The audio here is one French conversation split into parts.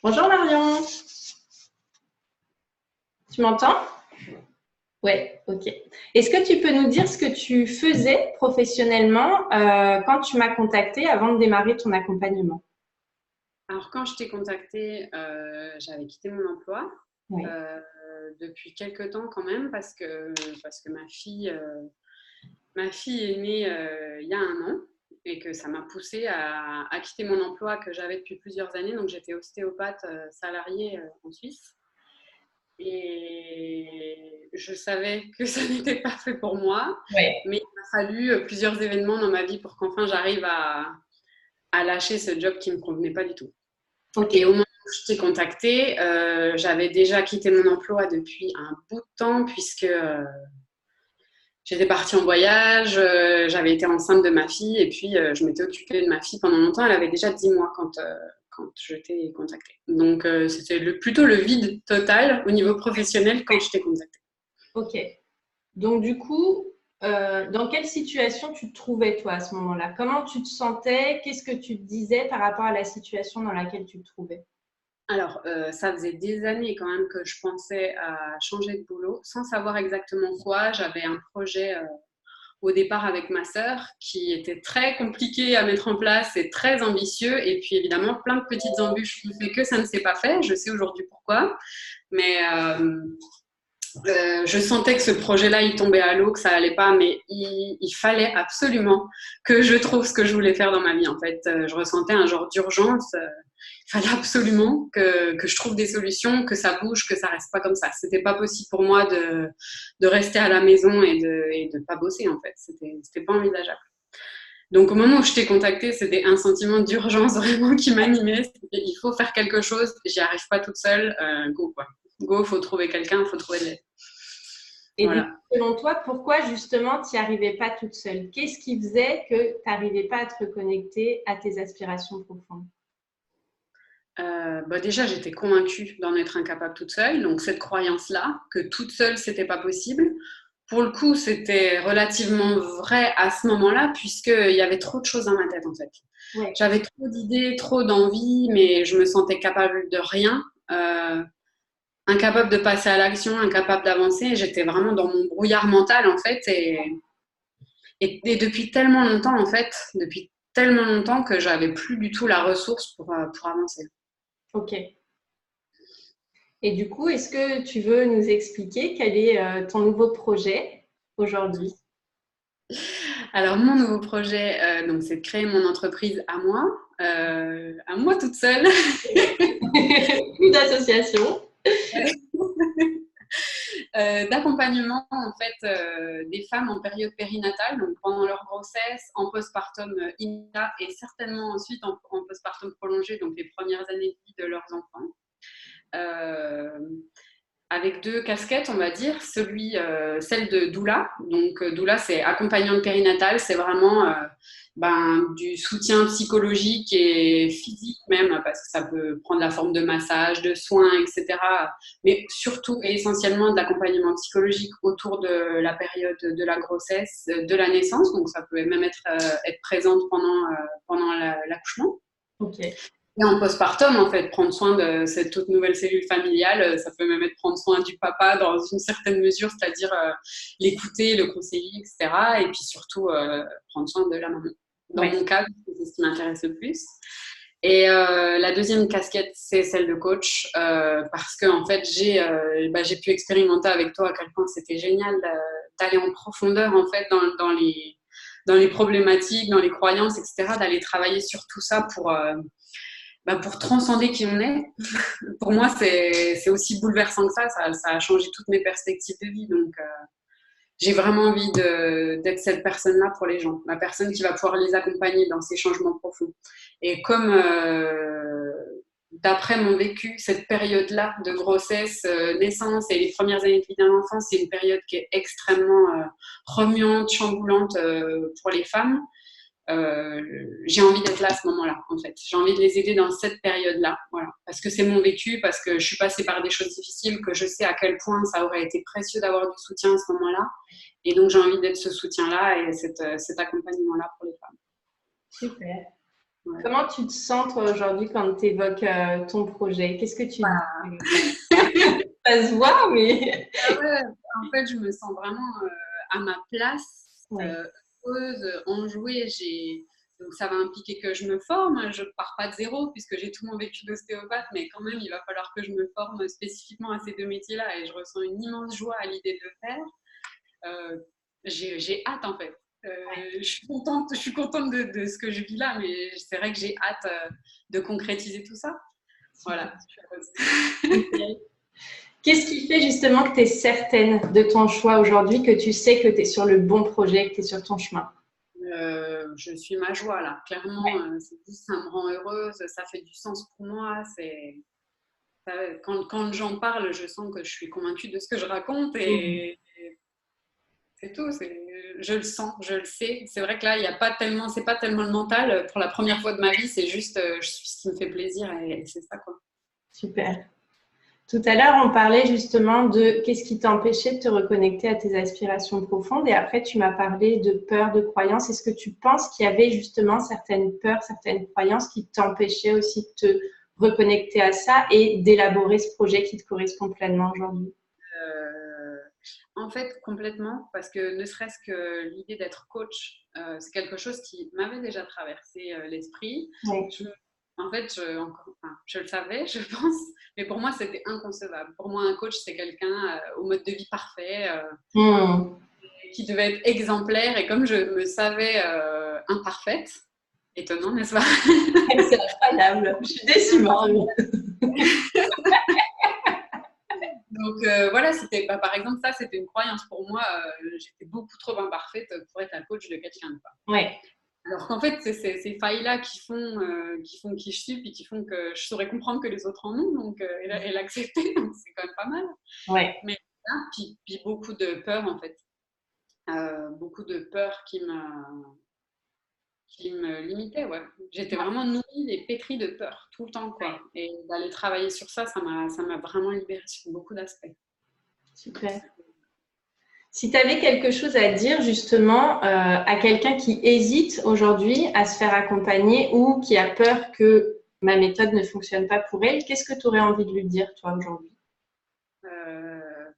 Bonjour Marion, tu m'entends? Ouais, ok. Est-ce que tu peux nous dire ce que tu faisais professionnellement quand tu m'as contacté avant de démarrer ton accompagnement? Alors, quand je t'ai contacté, j'avais quitté mon emploi Oui. euh, depuis quelques temps quand même parce que ma fille est née il y a un an et que ça m'a poussée à quitter mon emploi que j'avais depuis plusieurs années. Donc, j'étais ostéopathe salariée en Suisse et je savais que ça n'était pas fait pour moi, Ouais. mais il m'a fallu plusieurs événements dans ma vie pour qu'enfin j'arrive à lâcher ce job qui ne me convenait pas du tout. Ok. Et au moment où je t'ai contacté, j'avais déjà quitté mon emploi depuis un bout de temps puisque j'étais partie en voyage, j'avais été enceinte de ma fille et puis je m'étais occupée de ma fille pendant longtemps. Elle avait déjà 10 mois quand je t'ai contactée. Donc c'était plutôt le vide total au niveau professionnel quand je t'ai contactée. Ok. Donc du coup, dans quelle situation tu te trouvais toi à ce moment-là? Comment tu te sentais? Qu'est-ce que tu te disais par rapport à la situation dans laquelle tu te trouvais? Alors, ça faisait des années quand même que je pensais à changer de boulot sans savoir exactement quoi. J'avais un projet au départ avec ma sœur, qui était très compliqué à mettre en place et très ambitieux. Et puis évidemment, plein de petites embûches qui fait que ça ne s'est pas fait. Je sais aujourd'hui pourquoi. Mais je sentais que ce projet-là, il tombait à l'eau, que ça allait pas, mais il fallait absolument que je trouve ce que je voulais faire dans ma vie. En fait, je ressentais un genre d'urgence. Il fallait absolument que je trouve des solutions, que ça bouge, que ça reste pas comme ça. C'était pas possible pour moi de rester à la maison et de pas bosser, en fait. C'était pas envisageable. Donc, au moment où je t'ai contacté, c'était un sentiment d'urgence vraiment qui m'animait. Il faut faire quelque chose, j'y arrive pas toute seule, go quoi. Go, faut trouver quelqu'un, faut trouver de l'aide. Et du coup, Voilà. selon toi, pourquoi justement tu n'y arrivais pas toute seule? Qu'est-ce qui faisait que tu n'arrivais pas à te reconnecter à tes aspirations profondes? Bah déjà, j'étais convaincue d'en être incapable toute seule. Donc, cette croyance-là, que toute seule, c'était pas possible, pour le coup, c'était relativement vrai à ce moment-là, puisqu'il y avait trop de choses dans ma tête, en fait. Ouais. J'avais trop d'idées, trop d'envies, mais je me sentais capable de rien, incapable de passer à l'action, incapable d'avancer. J'étais vraiment dans mon brouillard mental, en fait, et depuis tellement longtemps, en fait, depuis tellement longtemps que j'avais plus du tout la ressource pour avancer. Ok. Et du coup, est-ce que tu veux nous expliquer quel est ton nouveau projet aujourd'hui? Alors, mon nouveau projet, donc, c'est de créer mon entreprise à moi toute seule. Plus d'associations. D'accompagnement en fait des femmes en période périnatale, donc pendant leur grossesse, en postpartum immédiat et certainement ensuite en postpartum prolongé, donc les premières années de vie de leurs enfants. Euh, Avec deux casquettes, on va dire, celle de doula. Donc doula, c'est accompagnante périnatale, c'est vraiment du soutien psychologique et physique même, parce que ça peut prendre la forme de massage, de soins, etc. Mais surtout et essentiellement de l'accompagnement psychologique autour de la période de la grossesse, de la naissance. Donc ça peut même être présente pendant l'accouchement. Ok. Et en postpartum, en fait, prendre soin de cette toute nouvelle cellule familiale, ça peut même être prendre soin du papa dans une certaine mesure, c'est-à-dire l'écouter, le conseiller, etc. Et puis surtout, prendre soin de la maman. Dans Ouais. mon cas, c'est ce qui m'intéresse le plus. Et la deuxième casquette, c'est celle de coach, parce que en fait, j'ai pu expérimenter avec toi à quel point c'était génial d'aller en profondeur en fait dans les problématiques, dans les croyances, etc. D'aller travailler sur tout ça pour transcender qui on est. Pour moi, c'est aussi bouleversant que ça a changé toutes mes perspectives de vie. Donc, j'ai vraiment envie d'être cette personne-là pour les gens, la personne qui va pouvoir les accompagner dans ces changements profonds. Et comme d'après mon vécu, cette période-là de grossesse, naissance et les premières années de vie d'un enfant, c'est une période qui est extrêmement remuante, chamboulante pour les femmes. J'ai envie d'être là à ce moment-là, en fait. J'ai envie de les aider dans cette période-là, voilà. Parce que c'est mon vécu, parce que je suis passée par des choses difficiles, que je sais à quel point ça aurait été précieux d'avoir du soutien à ce moment-là. Et donc, j'ai envie d'être ce soutien-là et cet accompagnement-là pour les femmes. Super. Ouais. Comment tu te sens, toi, aujourd'hui, quand tu évoques ton projet? Qu'est-ce que tu dis? Ça se voit, mais… Ah ouais, en fait, je me sens vraiment à ma place, Oui. heureuse, enjouée. Donc, ça va impliquer que je me forme. Je ne pars pas de zéro puisque j'ai tout mon vécu d'ostéopathe, mais quand même, il va falloir que je me forme spécifiquement à ces deux métiers-là et je ressens une immense joie à l'idée de le faire. J'ai hâte, en fait. Je suis contente de ce que je vis là, mais c'est vrai que j'ai hâte de concrétiser tout ça. Voilà, je suis heureuse. Qu'est-ce qui fait justement que tu es certaine de ton choix aujourd'hui, que tu sais que tu es sur le bon projet, que tu es sur ton chemin? Je suis ma joie là, clairement, Ouais. ça me rend heureuse, ça fait du sens pour moi. Quand j'en parle, je sens que je suis convaincue de ce que je raconte et c'est tout. Je le sens, je le sais. C'est vrai que là, il y a pas tellement, c'est pas tellement le mental. Pour la première fois de ma vie, c'est juste ce qui me fait plaisir et c'est ça quoi. Super. Tout à l'heure, on parlait justement de qu'est-ce qui t'empêchait de te reconnecter à tes aspirations profondes et après, tu m'as parlé de peur, de croyances. Est-ce que tu penses qu'il y avait justement certaines peurs, certaines croyances qui t'empêchaient aussi de te reconnecter à ça et d'élaborer ce projet qui te correspond pleinement aujourd'hui? Euh, En fait, complètement, parce que ne serait-ce que l'idée d'être coach, c'est quelque chose qui m'avait déjà traversé l'esprit. Oui. En fait, je le savais, je pense, mais pour moi, c'était inconcevable. Pour moi, un coach, c'est quelqu'un au mode de vie parfait, qui devait être exemplaire, et comme je me savais imparfaite, étonnant, n'est-ce pas? C'est incroyable. Je suis déçue, Marie. Donc voilà, par exemple, ça, c'était une croyance pour moi. J'étais beaucoup trop imparfaite pour être un coach de quelqu'un. Oui. Alors qu'en fait, c'est ces failles-là qui font qui je suis, puis qui font que je saurais comprendre que les autres en ont, donc, et l'accepter, donc c'est quand même pas mal. Oui. Mais là, puis beaucoup de peur, en fait. Beaucoup de peur qui me limitait, ouais. J'étais vraiment nourrie et pétrie de peur tout le temps, quoi. Et d'aller travailler sur ça, ça m'a vraiment libérée sur beaucoup d'aspects. Super. Si tu avais quelque chose à dire justement à quelqu'un qui hésite aujourd'hui à se faire accompagner ou qui a peur que ma méthode ne fonctionne pas pour elle, qu'est-ce que tu aurais envie de lui dire, toi, aujourd'hui?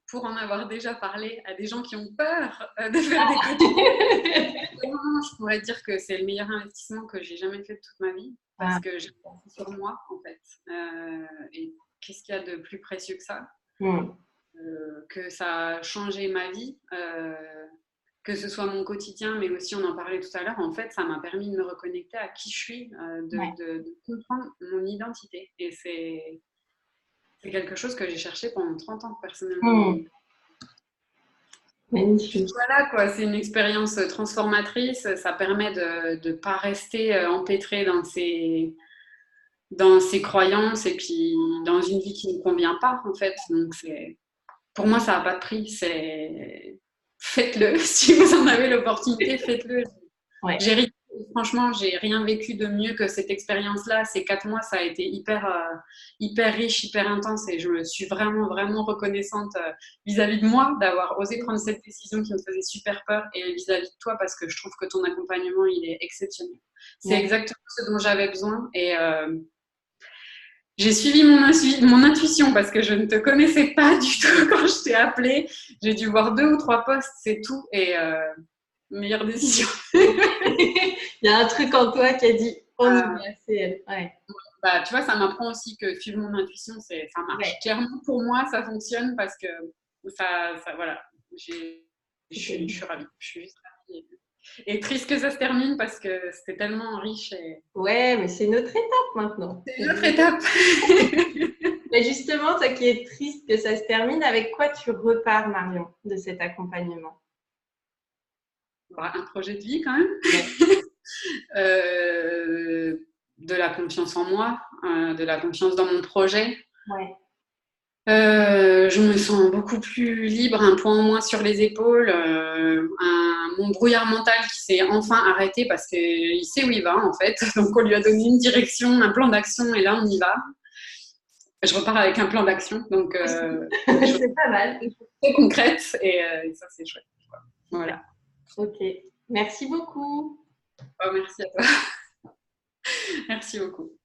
Pour en avoir déjà parlé à des gens qui ont peur de faire des coachings, je pourrais dire que c'est le meilleur investissement que j'ai jamais fait de toute ma vie parce que j'ai pensé sur moi en fait. Et qu'est-ce qu'il y a de plus précieux que ça? Que ça a changé ma vie, que ce soit mon quotidien, mais aussi on en parlait tout à l'heure. En fait, ça m'a permis de me reconnecter à qui je suis, de comprendre mon identité. Et c'est quelque chose que j'ai cherché pendant 30 ans personnellement. Puis Magnifique. voilà, quoi, c'est une expérience transformatrice. Ça permet de ne pas rester empêtré dans ses croyances et puis dans une vie qui ne convient pas, en fait. Donc, pour moi, ça n'a pas de prix. Faites-le. Si vous en avez l'opportunité, faites-le. Ouais. Franchement, j'ai rien vécu de mieux que cette expérience-là. Ces 4 mois, ça a été hyper riche, hyper intense et je me suis vraiment, vraiment reconnaissante vis-à-vis de moi d'avoir osé prendre cette décision qui me faisait super peur et vis-à-vis de toi parce que je trouve que ton accompagnement, il est exceptionnel. C'est exactement ce dont j'avais besoin et j'ai suivi mon intuition parce que je ne te connaissais pas du tout quand je t'ai appelée. J'ai dû voir 2 ou 3 posts, c'est tout et meilleure décision. Il y a un truc en toi qui a dit on y va, c'est elle. Ouais. Bah, tu vois, ça m'apprend aussi que suivre mon intuition, ça marche. Ouais. Clairement, pour moi, ça fonctionne parce que voilà, je suis ravie. Je suis juste ravie. Et triste que ça se termine parce que c'était tellement riche. Ouais, mais c'est notre étape maintenant. C'est une autre étape. Mais justement, toi qui es triste que ça se termine, avec quoi tu repars, Marion, de cet accompagnement? Un projet de vie quand même. De la confiance en moi, de la confiance dans mon projet. Ouais. Je me sens beaucoup plus libre, un poids en moins sur les épaules, mon brouillard mental qui s'est enfin arrêté parce qu'il sait où il va en fait. Donc on lui a donné une direction, un plan d'action et là on y va. Je repars avec un plan d'action, donc c'est pas mal. Très concrète et ça c'est chouette. Quoi. Voilà. Ok, merci beaucoup. Oh, merci à toi. Merci beaucoup.